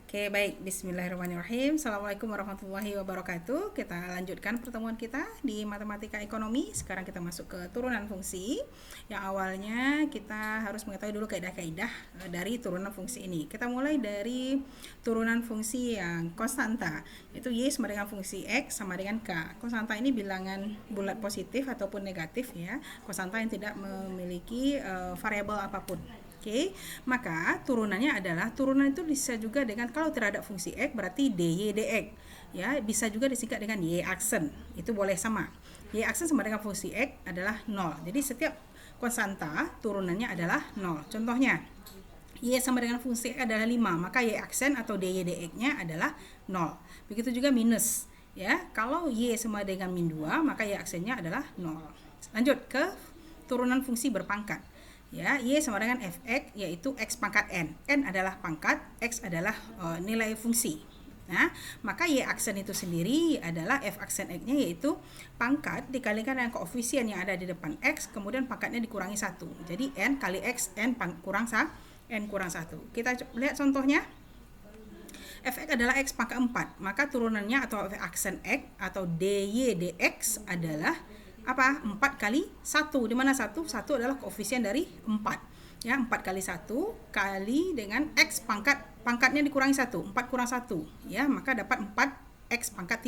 Oke, baik. Bismillahirrahmanirrahim. Assalamualaikum warahmatullahi wabarakatuh. Kita lanjutkan pertemuan kita di matematika ekonomi. Sekarang kita masuk ke turunan fungsi. Yang awalnya kita harus mengetahui dulu kaidah-kaidah dari turunan fungsi ini. Kita mulai dari turunan fungsi yang konstanta, yaitu Y sama dengan fungsi X sama dengan K. Konstanta ini bilangan bulat positif ataupun negatif ya. Konstanta yang tidak memiliki variabel apapun. Oke, maka turunannya adalah turunan itu bisa juga dengan kalau tidak ada fungsi X berarti dy dx. Ya, bisa juga disingkat dengan y aksen. Itu boleh sama. Y aksen sama dengan fungsi X adalah 0. Jadi setiap konstanta turunannya adalah 0. Contohnya, y sama dengan fungsi X adalah 5, maka y aksen atau dy dx-nya adalah 0. Begitu juga minus. Ya, kalau y sama dengan min 2, maka y aksennya adalah 0. Lanjut ke turunan fungsi berpangkat. Ya, y sama dengan fx yaitu x pangkat n. N adalah pangkat, x adalah nilai fungsi. Nah, maka y aksen itu sendiri adalah f aksen x-nya yaitu pangkat dikalikan dengan koefisien yang ada di depan x, kemudian pangkatnya dikurangi 1. Jadi n kali x, n kurang 1. Kita lihat contohnya. Fx adalah x pangkat 4, maka turunannya atau f aksen x atau dy dx adalah apa? 4 kali 1, di mana 1 adalah koefisien dari 4. Ya, 4 kali 1 kali dengan x pangkatnya dikurangi 1, 4 kurang 1. Ya, maka dapat 4x pangkat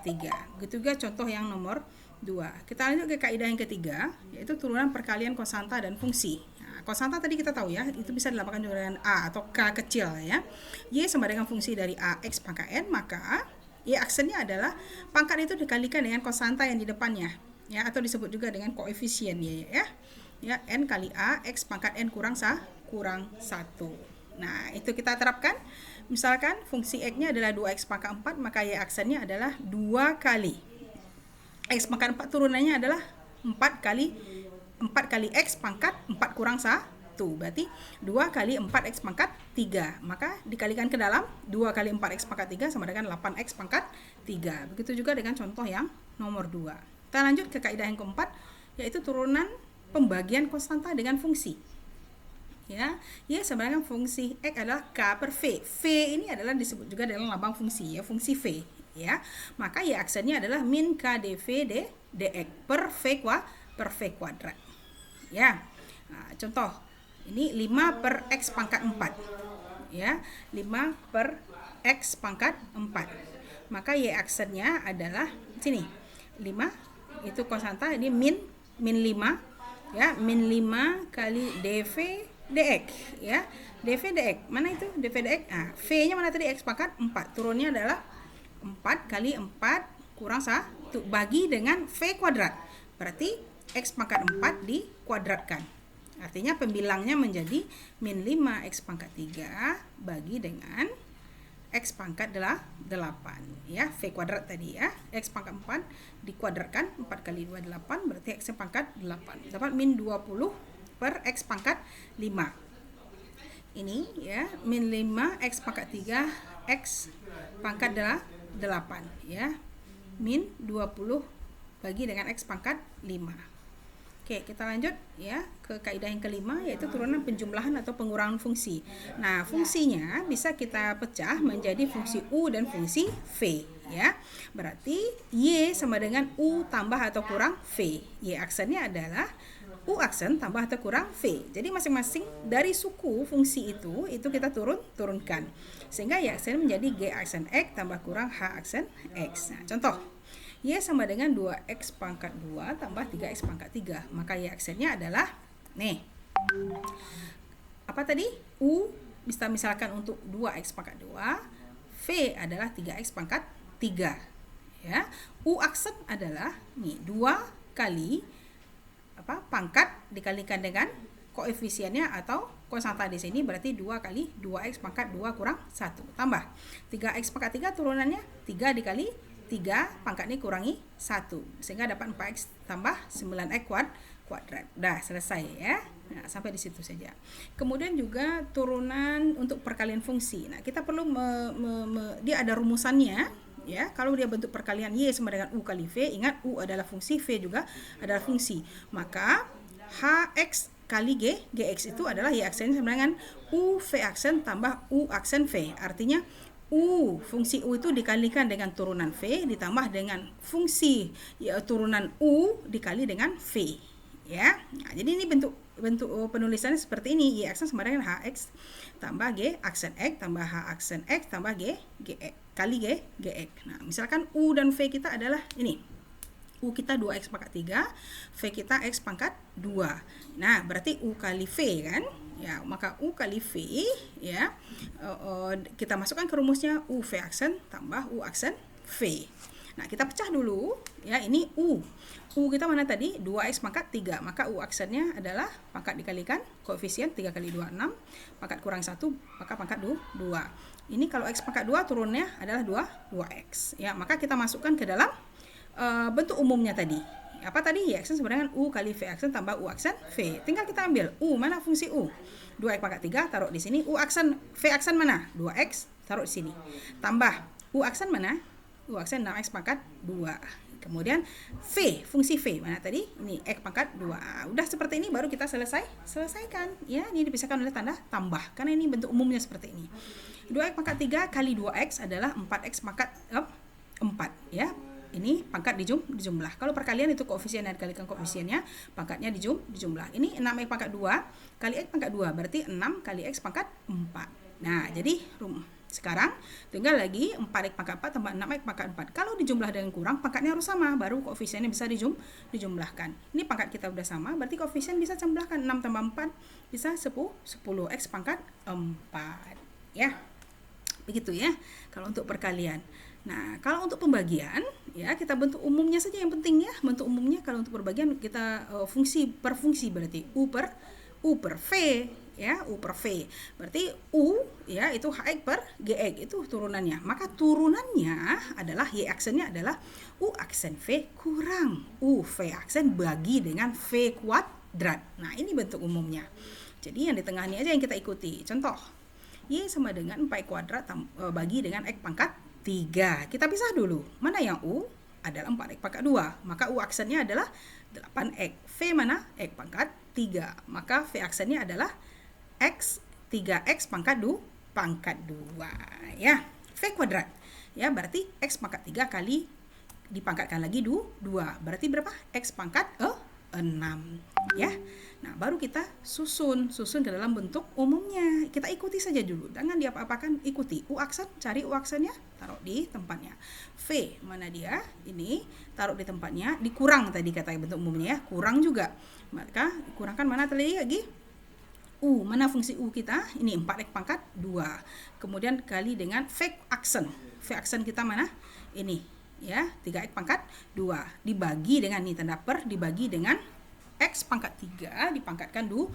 3. Begitu juga contoh yang nomor 2. Kita lanjut ke kaidah yang ketiga, yaitu turunan perkalian konstanta dan fungsi. Nah, konstanta tadi kita tahu ya, itu bisa dilapangkan juga dengan a atau k kecil ya. Y sama dengan fungsi dari a x pangkat n, maka Y aksennya adalah pangkat itu dikalikan dengan konstanta yang di depannya, ya, atau disebut juga dengan koefisien ya. Ya, n kali a x pangkat n kurang 1. Nah, itu kita terapkan. Misalkan fungsi x-nya adalah 2x pangkat 4, maka Y aksennya adalah 2 kali x pangkat 4, turunannya adalah 4 kali x pangkat 4 kurang 1. Berarti 2 kali 4x pangkat 3. Maka dikalikan ke dalam 2 kali 4x pangkat 3 sama dengan 8x pangkat 3. Begitu juga dengan contoh yang nomor 2. Kita lanjut ke kaidah yang keempat, yaitu turunan pembagian konstanta dengan fungsi. Ya, Y sama dengan fungsi X adalah K per V. V ini adalah disebut juga dalam lambang fungsi ya, fungsi V. Ya, maka Y aksennya adalah min K dV dx per V kuadrat. Ya, nah, contoh. Ini 5 per X pangkat 4. Ya, 5 per X pangkat 4. Maka Y aksennya adalah sini. 5 itu konstanta, ini min 5 ya, min 5 kali dV dx ya. dV dx. Mana itu dV dx? Nah, V-nya mana tadi? X pangkat 4. Turunnya adalah 4 kali 4 kurang 1 bagi dengan V kuadrat. Berarti X pangkat 4 dikuadratkan. Artinya pembilangnya menjadi min 5x pangkat 3 bagi dengan x pangkat 8 ya, V kuadrat tadi ya. X pangkat 4 dikuadratkan, 4 kali 2 8, berarti x pangkat 8. Dapat min 20 per x pangkat 5. Ini ya, min 5x pangkat 3 x pangkat 8 ya. Min 20 bagi dengan x pangkat 5. Oke, kita lanjut ya ke kaidah yang kelima, yaitu turunan penjumlahan atau pengurangan fungsi. Nah, fungsinya bisa kita pecah menjadi fungsi U dan fungsi V ya. Berarti Y sama dengan U tambah atau kurang V. Y aksennya adalah U aksen tambah atau kurang V. Jadi masing-masing dari suku fungsi itu kita turunkan. Sehingga Y aksen menjadi G aksen X tambah kurang H aksen X. Nah, contoh. Y sama dengan 2x pangkat 2 tambah 3x pangkat 3. Maka Y aksennya adalah nih. Apa tadi? U bisa misalkan untuk 2x pangkat 2, V adalah 3x pangkat 3. Ya. U aksen adalah nih 2 kali pangkat dikalikan dengan koefisiennya atau konstanta di sini, berarti 2 kali 2x pangkat 2 kurang 1 tambah 3x pangkat 3, turunannya 3 dikali 3 pangkatnya kurangi 1 sehingga dapat 4x tambah 9x kuadrat. Udah selesai ya. Nah, sampai di situ saja. Kemudian juga turunan untuk perkalian fungsi. Nah, kita perlu dia ada rumusannya ya. Kalau dia bentuk perkalian Y sama dengan U kali V, ingat U adalah fungsi, V juga adalah fungsi. Maka HX kali Gx itu adalah Y aksennya sama dengan U V aksen tambah U aksen V. Artinya fungsi U itu dikalikan dengan turunan V ditambah dengan fungsi turunan U dikali dengan V. Ya, nah, jadi ini bentuk penulisannya seperti ini. Y aksen sama dengan Hx tambah G aksen X tambah H aksen X tambah G kali Gx. Nah, misalkan U dan V kita adalah ini. U kita 2x pangkat 3, V kita x pangkat 2. Nah, berarti U kali V kan? Ya, maka U kali V ya. Kita masukkan ke rumusnya U V aksen tambah U aksen V. Nah, kita pecah dulu ya. Ini U kita mana tadi? 2x pangkat 3. Maka U aksennya adalah pangkat dikalikan koefisien 3 kali 2 6, pangkat kurang 1 maka pangkat 2. Ini kalau x pangkat 2 turunnya adalah 2x ya. Maka kita masukkan ke dalam bentuk umumnya tadi. Apa tadi? Y aksen sama dengan U kali V aksen tambah U aksen V. Tinggal kita ambil U, mana fungsi U? 2x pangkat 3 taruh di sini. U aksen V aksen mana? 2x taruh di sini. Tambah U aksen mana? U aksen 6x pangkat 2. Kemudian V, fungsi V mana tadi? Ini x pangkat 2. Udah seperti ini baru kita selesaikan. Ya, ini dipisahkan oleh tanda tambah karena ini bentuk umumnya seperti ini. 2x pangkat 3 kali 2x adalah 4x pangkat 4 ya. Ini pangkat dijumlah. Kalau perkalian itu koefisien dan dikalikan koefisiennya, pangkatnya dijumlah. Ini 6x pangkat 2 kali x pangkat 2 berarti 6 kali x pangkat 4. Nah, jadi sekarang tinggal lagi 4x pangkat 4 tambah 6x pangkat 4. Kalau dijumlah dengan kurang, pangkatnya harus sama, baru koefisiennya bisa dijumlahkan. Ini pangkat kita udah sama, berarti koefisien bisa jumlahkan. 6 tambah 4 bisa 10x pangkat 4. Ya. Begitu ya, kalau untuk perkalian. Nah, kalau untuk pembagian, ya kita bentuk umumnya saja yang penting ya. Bentuk umumnya kalau untuk perbagian kita fungsi per fungsi berarti U per V ya, U per V. Berarti U ya itu Hx per Gx itu turunannya. Maka turunannya adalah Y aksennya adalah U aksen V kurang U V aksen bagi dengan V kuadrat. Nah, ini bentuk umumnya. Jadi yang di tengah ini aja yang kita ikuti. Contoh, Y sama dengan 4x kuadrat bagi dengan X pangkat 3. Kita pisah dulu. Mana yang U? Adalah 4x pangkat 2. Maka U aksennya adalah 8x. V mana? X pangkat 3. Maka V aksennya adalah X 3x pangkat 2 ya. V kuadrat. Ya, berarti X pangkat 3 kali dipangkatkan lagi 2. Berarti berapa? X pangkat 6 ya. Nah, baru kita susun ke dalam bentuk umumnya. Kita ikuti saja dulu, jangan diapa-apakan, ikuti. U aksen, cari U aksennya, taruh di tempatnya. V, mana dia? Ini, taruh di tempatnya. Dikurang tadi kata bentuk umumnya ya, kurang juga. Maka kurangkan mana tadi lagi? U, mana fungsi U kita? Ini 4x pangkat 2. Kemudian kali dengan V aksen. V aksen kita mana? Ini ya, 3x pangkat 2. Dibagi dengan nih tanda per, dibagi dengan X pangkat 3 dipangkatkan 2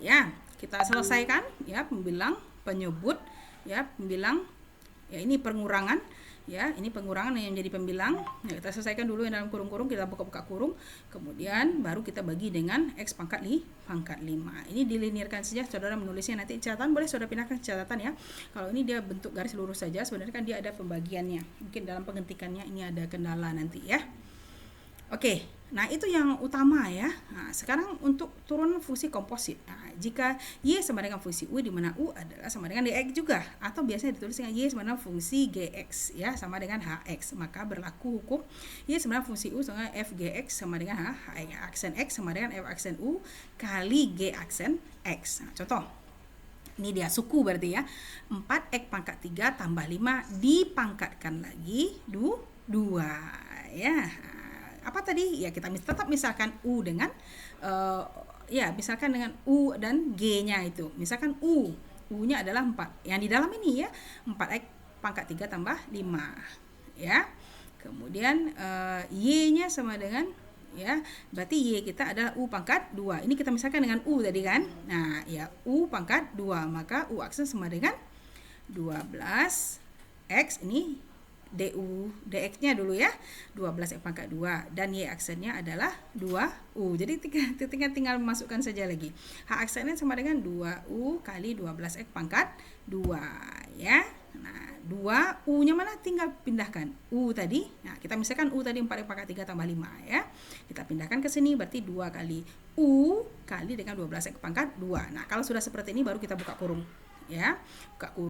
ya. Kita selesaikan ya, pembilang, penyebut ya, pembilang ya, ini pengurangan ya, ini pengurangan yang menjadi pembilang ya. Kita selesaikan dulu yang dalam kurung-kurung, kita buka-buka kurung, kemudian baru kita bagi dengan X pangkat 5. Ini dilinirkan saja, saudara menulisnya nanti catatan boleh saudara pindahkan catatan ya. Kalau ini dia bentuk garis lurus saja, sebenarnya kan dia ada pembagiannya, mungkin dalam pengetikannya ini ada kendala nanti ya. Oke, nah itu yang utama ya. Nah, sekarang untuk turunan fungsi komposit. Nah, jika Y sama dengan fungsi U di mana U adalah sama dengan Dx juga, atau biasanya ditulis dengan Y sama dengan fungsi Gx ya, sama dengan Hx, maka berlaku hukum Y sama dengan fungsi U sama dengan Fgx sama dengan H aksen X sama dengan F aksen U kali G aksen X. Nah, contoh. Ini dia suku berarti ya. 4x pangkat 3 tambah 5 dipangkatkan lagi 2 ya. Apa tadi? Ya kita tetap misalkan U dengan ya misalkan dengan U dan G-nya itu. Misalkan U-nya adalah 4. Yang di dalam ini ya 4x pangkat 3 tambah 5 ya. Kemudian Y-nya sama dengan ya, berarti Y kita adalah U pangkat 2. Ini kita misalkan dengan U tadi kan. Nah, ya U pangkat 2, maka U aksen sama dengan 12x ini dx-nya dulu ya, 12x pangkat 2 dan y aksennya adalah 2u. Jadi tinggal masukkan saja lagi. H aksennya sama dengan 2u kali 12x pangkat 2 ya. Nah, 2 2, U-nya mana? Tinggal pindahkan. U tadi, nah kita misalkan U tadi 4 pangkat 3 tambah 5 ya. Kita pindahkan ke sini berarti 2 kali U kali dengan 12 pangkat 2. Nah, kalau sudah seperti ini baru kita buka kurung ya. Buka kurung.